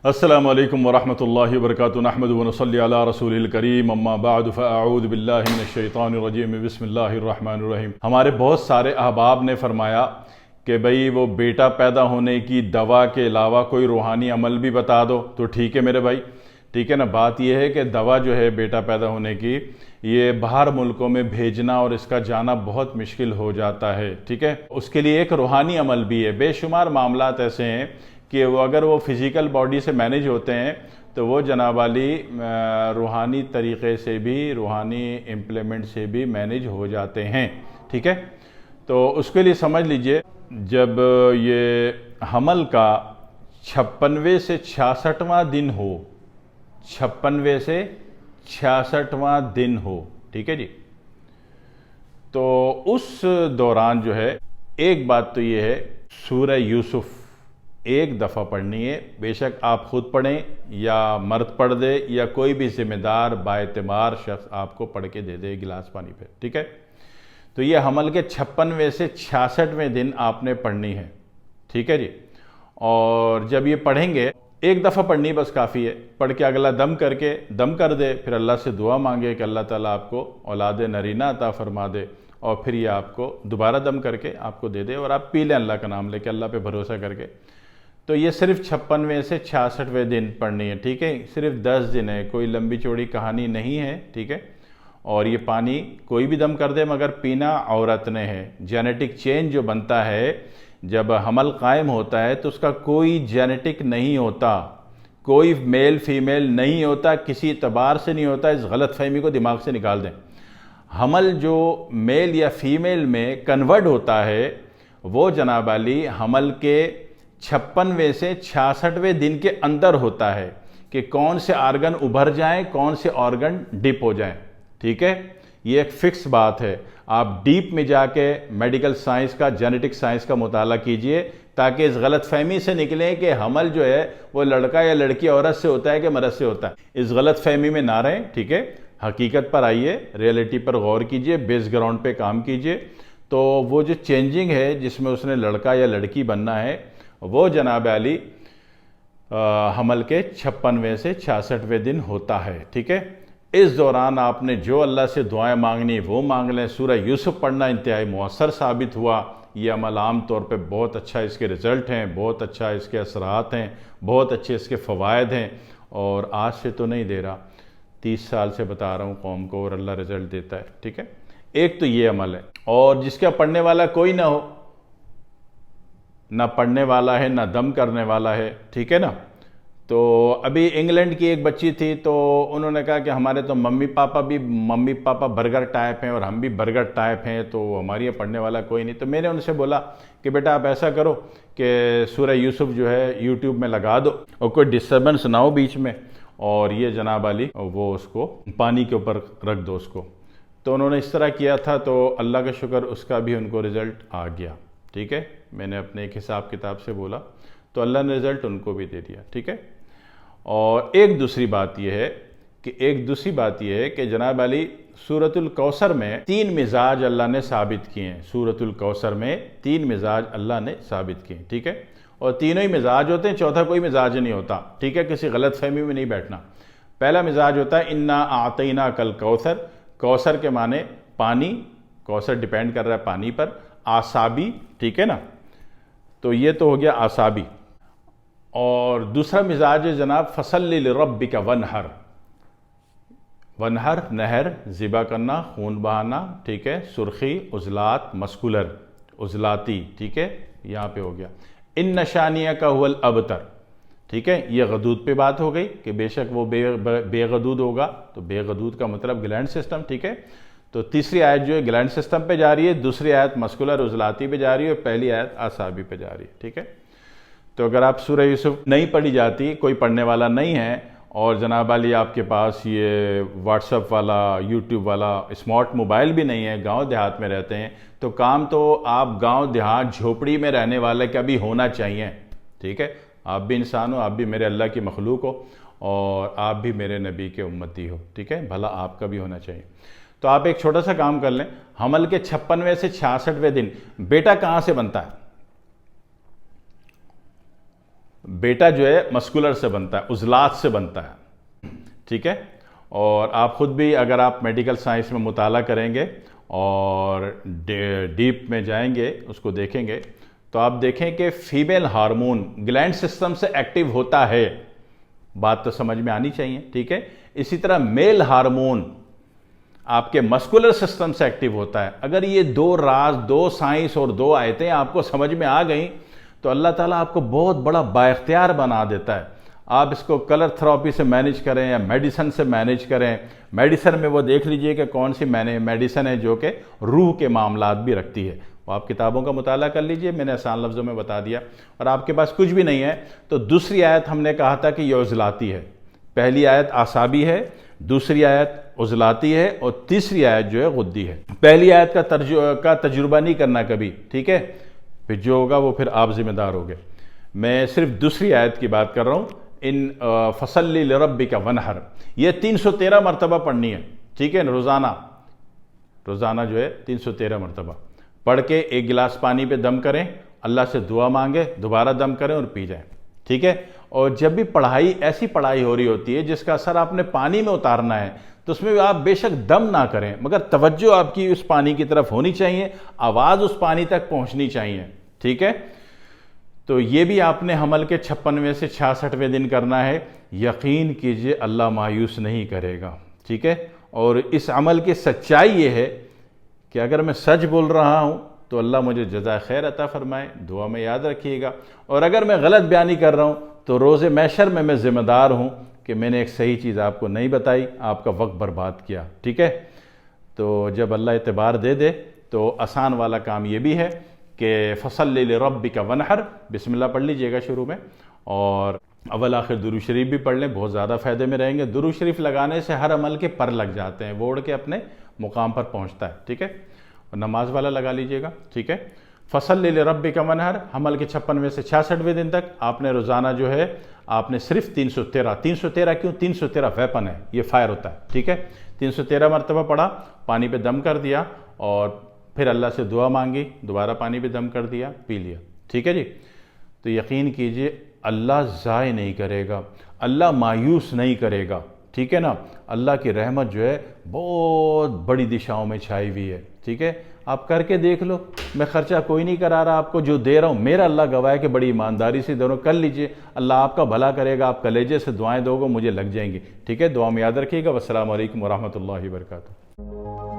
السلام علیکم ورحمۃ اللہ وبرکاتہ نحمد ونصلی علی رسول الکریم اما بعد فاعوذ باللہ من الشیطان الرجیم بسم اللہ الرحمن الرحیم۔ ہمارے بہت سارے احباب نے فرمایا کہ بھئی وہ بیٹا پیدا ہونے کی دوا کے علاوہ کوئی روحانی عمل بھی بتا دو۔ تو ٹھیک ہے میرے بھائی، ٹھیک ہے نا۔ بات یہ ہے کہ دوا جو ہے بیٹا پیدا ہونے کی، یہ باہر ملکوں میں بھیجنا اور اس کا جانا بہت مشکل ہو جاتا ہے، ٹھیک ہے۔ اس کے لیے ایک روحانی عمل بھی ہے۔ بے شمار معاملات ایسے ہیں کہ اگر وہ فزیکل باڈی سے مینیج ہوتے ہیں تو وہ جناب علی روحانی طریقے سے بھی، روحانی امپلیمنٹ سے بھی مینیج ہو جاتے ہیں، ٹھیک ہے۔ تو اس کے لیے سمجھ لیجئے، جب یہ حمل کا 56ویں سے 66واں دن ہو، 56ویں سے 66واں دن ہو، ٹھیک ہے جی، تو اس دوران جو ہے ایک بات تو یہ ہے، سورہ یوسف ایک دفعہ پڑھنی ہے۔ بے شک آپ خود پڑھیں یا مرد پڑھ دے یا کوئی بھی ذمہ دار باعتبار شخص آپ کو پڑھ کے دے دے گلاس پانی پہ، ٹھیک ہے۔ تو یہ حمل کے 56ویں سے 66ویں دن آپ نے پڑھنی ہے، ٹھیک ہے جی۔ اور جب یہ پڑھیں گے، ایک دفعہ پڑھنی بس کافی ہے، پڑھ کے اگلا دم کر دے، پھر اللہ سے دعا مانگے کہ اللہ تعالیٰ آپ کو اولاد نرینہ عطا فرما دے، اور پھر یہ آپ کو دوبارہ دم کر کے آپ کو دے دے، اور آپ پی لیں اللہ کا نام لے کے، اللہ پہ بھروسہ کر کے۔ تو یہ صرف 56ویں سے 66ویں دن پڑھنی ہے، ٹھیک ہے۔ صرف 10 دن ہے، کوئی لمبی چوڑی کہانی نہیں ہے، ٹھیک ہے۔ اور یہ پانی کوئی بھی دم کر دے مگر پینا عورت نے ہے۔ جینیٹک چینج جو بنتا ہے جب حمل قائم ہوتا ہے تو اس کا کوئی جینیٹک نہیں ہوتا، کوئی میل فیمیل نہیں ہوتا، کسی اعتبار سے نہیں ہوتا۔ اس غلط فہمی کو دماغ سے نکال دیں۔ حمل جو میل یا فیمیل میں کنورٹ ہوتا ہے وہ جناب علی حمل کے 56ویں سے 66ویں دن کے اندر ہوتا ہے، کہ کون سے آرگن ابھر جائیں، کون سے آرگن ڈپ ہو جائیں، ٹھیک ہے۔ یہ ایک فکس بات ہے۔ آپ ڈیپ میں جا کے میڈیکل سائنس کا، جینیٹک سائنس کا مطالعہ کیجئے، تاکہ اس غلط فہمی سے نکلیں کہ حمل جو ہے وہ لڑکا یا لڑکی عورت سے ہوتا ہے کہ مرد سے ہوتا ہے۔ اس غلط فہمی میں نہ رہیں، ٹھیک ہے۔ حقیقت پر آئیے، ریئلٹی پر غور کیجئے، بیس گراؤنڈ پہ کام کیجئے۔ تو وہ جو چینجنگ ہے جس میں اس نے لڑکا یا لڑکی بننا ہے، وہ جناب علی حمل کے 56ویں سے 66ویں دن ہوتا ہے، ٹھیک ہے۔ اس دوران آپ نے جو اللہ سے دعائیں مانگنی وہ مانگ لیں۔ سورہ یوسف پڑھنا انتہائی مؤثر ثابت ہوا۔ یہ عمل عام طور پہ بہت اچھا اس کے رزلٹ ہیں، بہت اچھا اس کے اثرات ہیں، بہت اچھے اس کے فوائد ہیں، اور آج سے تو نہیں دے رہا، 30 سال سے بتا رہا ہوں قوم کو، اور اللہ رزلٹ دیتا ہے، ٹھیک ہے۔ ایک تو یہ عمل ہے، اور جس کا پڑھنے والا کوئی نہ ہو، نہ پڑھنے والا ہے نہ دم کرنے والا ہے، ٹھیک ہے نا۔ تو ابھی انگلینڈ کی ایک بچی تھی، تو انہوں نے کہا کہ ہمارے تو ممی پاپا برگر ٹائپ ہیں اور ہم بھی برگر ٹائپ ہیں، تو ہماری یہ پڑھنے والا کوئی نہیں۔ تو میں نے ان سے بولا کہ بیٹا آپ ایسا کرو کہ سورہ یوسف جو ہے یوٹیوب میں لگا دو، اور کوئی ڈسٹربنس نہ ہو بیچ میں، اور یہ جناب علی وہ اس کو پانی کے اوپر رکھ دو اس کو۔ تو انہوں نے اس طرح کیا تھا، تو اللہ کا شکر اس کا بھی ان کو رزلٹ آ گیا، ٹھیک ہے۔ میں نے اپنے ایک حساب کتاب سے بولا تو اللہ نے رزلٹ ان کو بھی دے دیا، ٹھیک ہے۔ اور ایک دوسری بات یہ ہے کہ جناب علی سورۃ الکوثر میں 3 مزاج اللہ نے ثابت کیے ہیں۔ سورۃ الکوثر میں 3 مزاج اللہ نے ثابت کیے ہیں، ٹھیک ہے۔ اور تینوں ہی مزاج ہوتے ہیں، چوتھا کوئی مزاج نہیں ہوتا، ٹھیک ہے۔ کسی غلط فہمی میں نہیں بیٹھنا۔ پہلا مزاج ہوتا ہے انا اعطیناک الکوثر۔ کوثر کے معنی پانی، کوثر ڈیپینڈ کر رہا ہے پانی پر۔ اعصابی، ٹھیک ہے نا، تو یہ تو ہو گیا اعصابی۔ اور دوسرا مزاج ہے جناب فصلی لربک ونحر۔ ونحر نہر، ذبح کرنا، خون بہانا، ٹھیک ہے۔ سرخی، عضلات، مسکولر، عضلاتی، ٹھیک ہے، یہاں پہ ہو گیا۔ ان شانیک هو الابتر، ٹھیک ہے۔ یہ غدود پہ بات ہو گئی کہ بے شک وہ بے غدود ہوگا، تو بے غدود کا مطلب گلینڈ سسٹم، ٹھیک ہے۔ تو تیسری آیت جو ہے گلینڈ سسٹم پہ جا رہی ہے، دوسری آیت مسکولر عضلاتی پہ جا رہی ہے، اور پہلی آیت اعصابی پہ جا رہی ہے، ٹھیک ہے۔ تو اگر آپ سورہ یوسف نہیں پڑھی جاتی، کوئی پڑھنے والا نہیں ہے، اور جناب علی آپ کے پاس یہ واٹس ایپ والا، یوٹیوب والا اسمارٹ موبائل بھی نہیں ہے، گاؤں دیہات میں رہتے ہیں، تو کام تو آپ گاؤں دیہات جھوپڑی میں رہنے والے کا بھی ہونا چاہیے، ٹھیک ہے۔ آپ بھی انسان ہو، آپ بھی میرے اللہ کی مخلوق ہو، اور آپ بھی میرے نبی کے امتی ہو، ٹھیک ہے۔ بھلا آپ کا بھی ہونا چاہیے۔ تو آپ ایک چھوٹا سا کام کر لیں، حمل کے 56ویں سے 66ویں دن بیٹا کہاں سے بنتا ہے؟ بیٹا جو ہے مسکولر سے بنتا ہے، عضلات سے بنتا ہے، ٹھیک ہے؟ اور آپ خود بھی اگر آپ میڈیکل سائنس میں مطالعہ کریں گے اور ڈیپ میں جائیں گے، اس کو دیکھیں گے، تو آپ دیکھیں کہ فیمیل ہارمون گلینڈ سسٹم سے ایکٹیو ہوتا ہے، بات تو سمجھ میں آنی چاہیے، ٹھیک ہے؟ اسی طرح میل ہارمون آپ کے مسکولر سسٹم سے ایکٹیو ہوتا ہے۔ اگر یہ دو راز، دو سائنس اور دو آیتیں آپ کو سمجھ میں آ گئیں تو اللہ تعالیٰ آپ کو بہت بڑا بااختیار بنا دیتا ہے۔ آپ اس کو کلر تھراپی سے مینیج کریں یا میڈیسن سے مینیج کریں۔ میڈیسن میں وہ دیکھ لیجئے کہ کون سی میڈیسن ہے جو کہ روح کے معاملات بھی رکھتی ہے، وہ آپ کتابوں کا مطالعہ کر لیجئے، میں نے آسان لفظوں میں بتا دیا۔ اور آپ کے پاس کچھ بھی نہیں ہے تو دوسری آیت ہم نے کہا تھا کہ یہ عضلاتی ہے، پہلی آیت اعصابی ہے، دوسری آیت عضلاتی ہے، اور تیسری آیت جو ہے غدی ہے۔ پہلی آیت کا تجربہ نہیں کرنا کبھی، ٹھیک ہے؟ پھر جو ہوگا وہ پھر آپ ذمہ دار ہوگے۔ میں صرف دوسری آیت کی بات کر رہا ہوں، ان فصلی لربک ونحر، یہ 313 مرتبہ پڑھنی ہے، ٹھیک ہے؟ روزانہ جو ہے 313 مرتبہ پڑھ کے ایک گلاس پانی پہ دم کریں، اللہ سے دعا مانگیں، دوبارہ دم کریں اور پی جائیں، ٹھیک ہے؟ اور جب بھی ایسی پڑھائی ہو رہی ہوتی ہے جس کا اثر آپ نے پانی میں اتارنا ہے تو اس میں آپ بے شک دم نہ کریں، مگر توجہ آپ کی اس پانی کی طرف ہونی چاہیے، آواز اس پانی تک پہنچنی چاہیے، ٹھیک ہے؟ تو یہ بھی آپ نے حمل کے 56ویں سے 66ویں دن کرنا ہے۔ یقین کیجئے اللہ مایوس نہیں کرے گا، ٹھیک ہے؟ اور اس عمل کی سچائی یہ ہے کہ اگر میں سچ بول رہا ہوں تو اللہ مجھے جزائے خیر عطا فرمائے، دعا میں یاد رکھیے گا، اور اگر میں غلط بیانی کر رہا ہوں تو روز محشر میں ذمہ دار ہوں کہ میں نے ایک صحیح چیز آپ کو نہیں بتائی، آپ کا وقت برباد کیا، ٹھیک ہے؟ تو جب اللہ اعتبار دے دے تو آسان والا کام یہ بھی ہے کہ فصلی لربک ونحر، بسم اللہ پڑھ لیجئے گا شروع میں، اور اول آخر درود شریف بھی پڑھ لیں، بہت زیادہ فائدے میں رہیں گے۔ درود شریف لگانے سے ہر عمل کے پر لگ جاتے ہیں، وہ اڑ کے اپنے مقام پر پہنچتا ہے، ٹھیک ہے؟ اور نماز والا لگا لیجئے گا، ٹھیک ہے؟ فصلی لربک ونحر، حمل کے 56ویں سے 66ویں دن تک آپ نے روزانہ جو ہے آپ نے صرف 313 کیوں؟ 313 ویپن ہے، یہ فائر ہوتا ہے، ٹھیک ہے؟ 313 مرتبہ پڑھا، پانی پہ دم کر دیا، اور پھر اللہ سے دعا مانگی، دوبارہ پانی پہ دم کر دیا، پی لیا، ٹھیک ہے جی؟ تو یقین کیجئے اللہ ضائع نہیں کرے گا، اللہ مایوس نہیں کرے گا، ٹھیک ہے نا؟ اللہ کی رحمت جو ہے بہت بڑی دشاؤں میں چھائی ہوئی ہے، ٹھیک ہے؟ آپ کر کے دیکھ لو، میں خرچہ کوئی نہیں کرا رہا آپ کو، جو دے رہا ہوں میرا اللہ گواہ ہے کہ بڑی ایمانداری سے دونوں کر لیجئے، اللہ آپ کا بھلا کرے گا، آپ کلیجے سے دعائیں دو گے مجھے لگ جائیں گی، ٹھیک ہے؟ دعا میں یاد رکھیے گا۔ والسلام علیکم ورحمۃ اللہ وبرکاتہ۔